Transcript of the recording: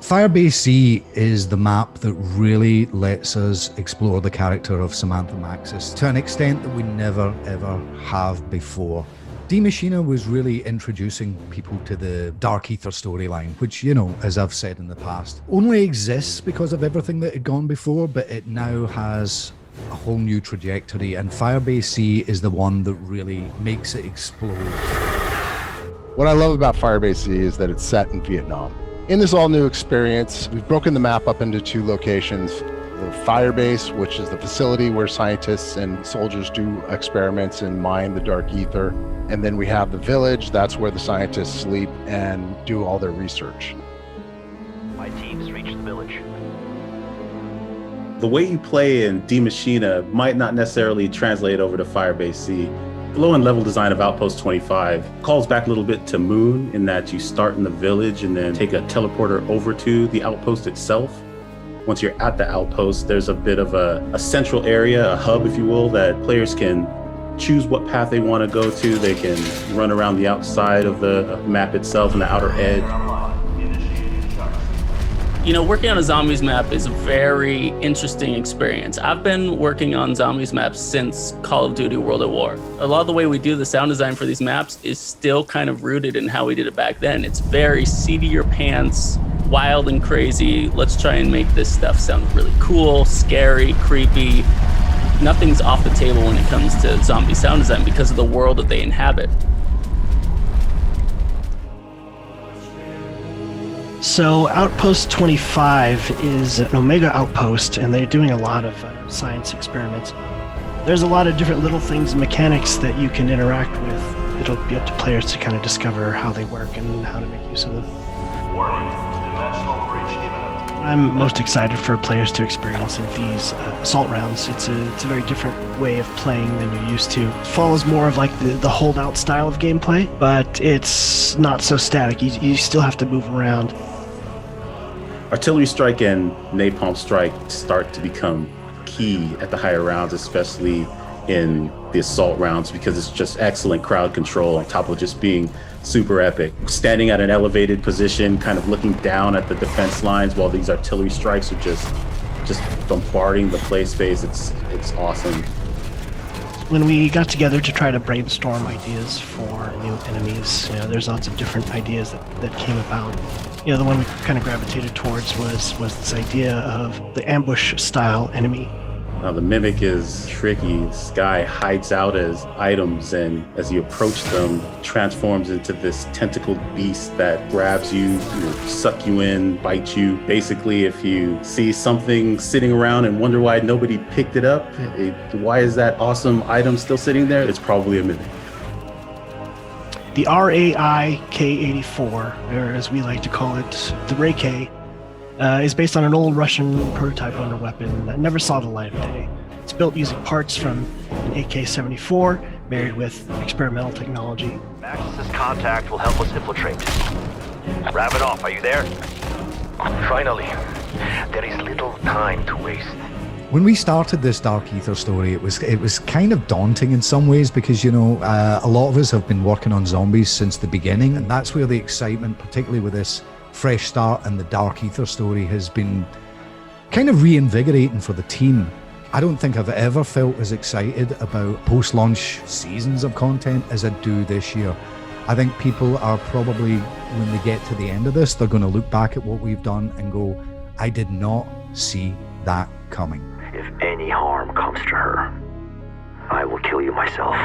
Firebase C is the map that really lets us explore the character of Samantha Maxis to an extent that we never ever have before. D Machina was really introducing people to the Dark Ether storyline, which, you know, as I've said in the past, only exists because of everything that had gone before, but it now has a whole new trajectory, and Firebase C is the one that really makes it explode. What I love about Firebase C is that it's set in Vietnam. In this all-new experience, we've broken the map up into 2 locations. The Firebase, which is the facility where scientists and soldiers do experiments and mine the dark ether. And then we have the village, that's where the scientists sleep and do all their research. My team's reached the village. The way you play in D Machina might not necessarily translate over to Firebase C. The low-end level design of Outpost 25 calls back a little bit to Moon in that you start in the village and then take a teleporter over to the outpost itself. Once you're at the outpost, there's a bit of a central area, a hub, if you will, that players can choose what path they want to go to. They can run around the outside of the map itself and the outer edge. You know, working on a zombies map is a very interesting experience. I've been working on zombies maps since Call of Duty World at War. A lot of the way we do the sound design for these maps is still kind of rooted in how we did it back then. It's very seat of your pants, wild and crazy. Let's try and make this stuff sound really cool, scary, creepy. Nothing's off the table when it comes to zombie sound design because of the world that they inhabit. So Outpost 25 is an Omega outpost, and they're doing a lot of science experiments. There's a lot of different little things and mechanics that you can interact with. It'll be up to players to kind of discover how they work and how to make use of them. I'm most excited for players to experience these assault rounds. It's a very different way of playing than you're used to. It follows more of like the holdout style of gameplay, but it's not so static. You still have to move around. Artillery strike and napalm strike start to become key at the higher rounds, especially in the assault rounds, because it's just excellent crowd control on top of just being super epic. Standing at an elevated position, kind of looking down at the defense lines while these artillery strikes are just bombarding the play space. It's awesome. When we got together to try to brainstorm ideas for new enemies, you know, there's lots of different ideas that came about. You know, the one we kind of gravitated towards was this idea of the ambush style enemy. Now the Mimic is tricky. This guy hides out as items, and as you approach them, transforms into this tentacled beast that grabs you, suck you in, bite you. Basically, if you see something sitting around and wonder why nobody picked it up, why is that awesome item still sitting there? It's probably a Mimic. The RAI K-84, or as we like to call it, the Ray K, is based on an old Russian prototype under weapon that never saw the light of day. It's built using parts from an AK-74, married with experimental technology. Maxis' contact will help us infiltrate. Wrap it off, are you there? Finally, there is little time to waste. When we started this Dark Ether story, it was kind of daunting in some ways because, you know, a lot of us have been working on zombies since the beginning, and that's where the excitement, particularly with this fresh start and the Dark Ether story, has been kind of reinvigorating for the team. I don't think I've ever felt as excited about post-launch seasons of content as I do this year. I think people are probably, when they get to the end of this, they're going to look back at what we've done and go, I did not see that coming. If any harm comes to her, I will kill you myself.